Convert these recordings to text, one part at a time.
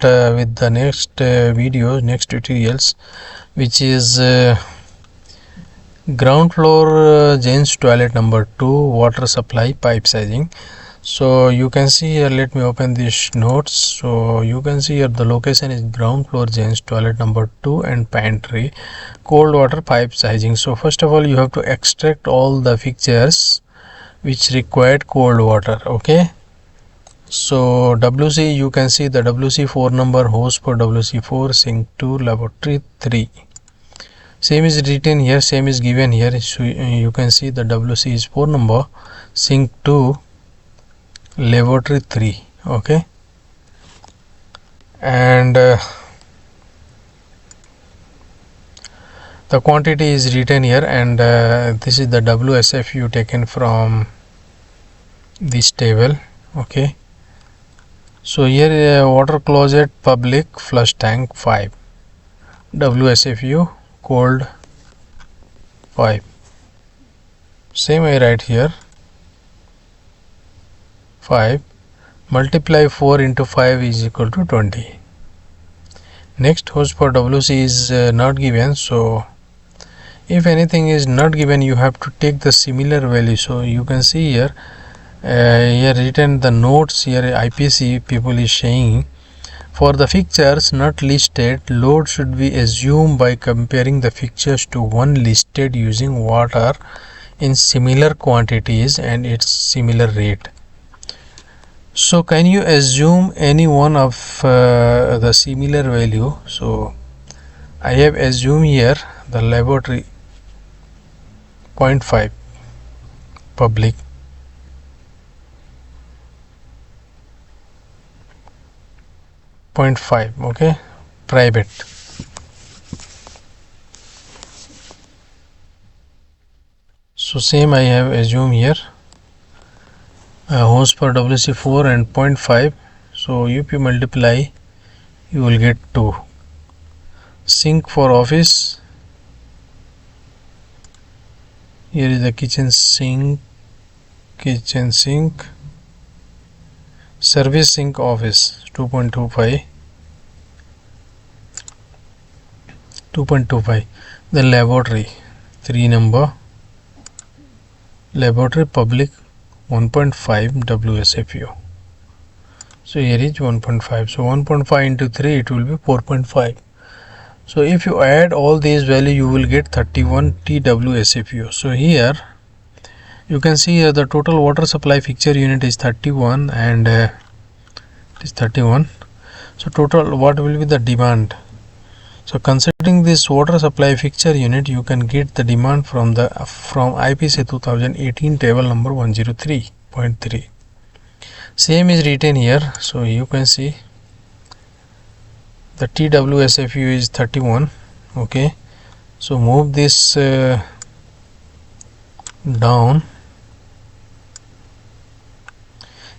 with the next next tutorials, which is ground floor gents toilet number 2 water supply pipe sizing. So you can see here, let me open these notes. So you can see here the location is ground floor gents toilet number 2 and pantry cold water pipe sizing. So first of all, you have to extract all the fixtures which required cold water. Okay, so WC, you can see the WC 4 number, hose for WC 4, sink 2, laboratory 3. Same is written here, same is given here. So you can see the WC is 4 number, sink 2, laboratory 3. Okay, and the quantity is written here, and this is the WSFU taken from this table. Okay, so here water closet public flush tank 5, WSFU cold 5. Same I write here 5 multiply 4 into 5 is equal to 20. Next, hose for WC is not given, so if anything is not given, you have to take the similar value. So you can see here, here written the notes here. IPC people is saying, for the fixtures not listed, load should be assumed by comparing the fixtures to one listed using water in similar quantities and its similar rate. So can you assume any one of the similar value? So I have assumed here the laboratory 0.5, public 0.5, okay, private. So same I have assumed here, hose for WC 4 and 0.5. so if you multiply, you will get 2. Sink for office, here is the kitchen sink, service sink office 2.25, then laboratory 3 number, laboratory public 1.5 WSFU. So here is 1.5, so 1.5 into 3, it will be 4.5. so if you add all these values, you will get 31 TWSFU. so here you can see here the total water supply fixture unit is 31, and it is 31. So total, what will be the demand? So considering this water supply fixture unit, you can get the demand from IPC 2018 table number 103.3. Same is written here. So you can see the TWSFU is 31. Okay, so move this down.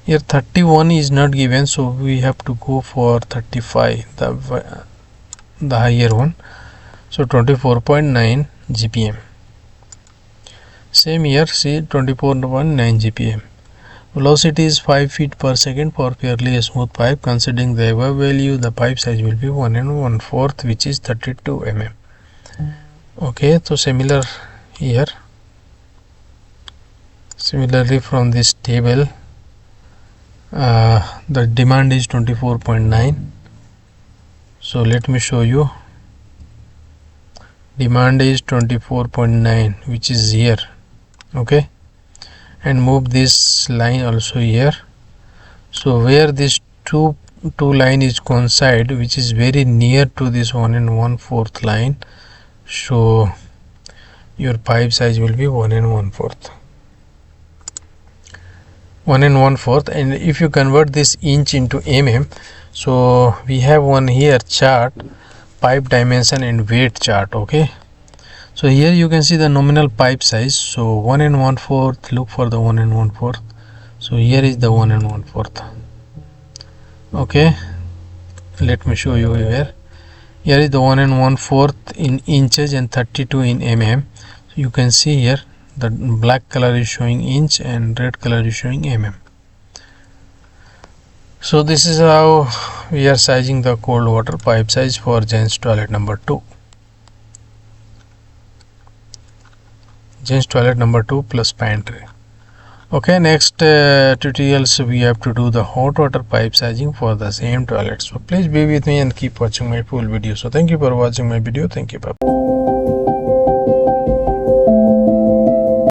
Here 31 is not given, so we have to go for 35, the higher one. So 24.9 GPM. Same here, see 24.9 GPM. Velocity is 5 feet per second for fairly smooth pipe. Considering the above value, the pipe size will be 1 1/4, which is 32 mm. Okay, so similar here. Similarly, from this table, the demand is 24.9. so let me show you. Demand is 24.9, which is here. Okay, and move this line also here. So where this two line is coincide, which is very near to this 1 1/4 line, so your pipe size will be 1 1/4. 1 1/4, and if you convert this inch into mm, so we have one here chart, pipe dimension and weight chart. Okay, so here you can see the nominal pipe size. So 1 1/4, look for the 1 1/4. So here is the 1 1/4. Okay, let me show you here. Here is the 1 1/4 in inches and 32 in mm. So you can see here the black color is showing inch and red color is showing mm. So this is how we are sizing the cold water pipe size for gents toilet number 2. Gents toilet number 2 plus pantry. Okay, next tutorials we have to do the hot water pipe sizing for the same toilet. So please be with me and keep watching my full video. So thank you for watching my video. Thank you. Bye.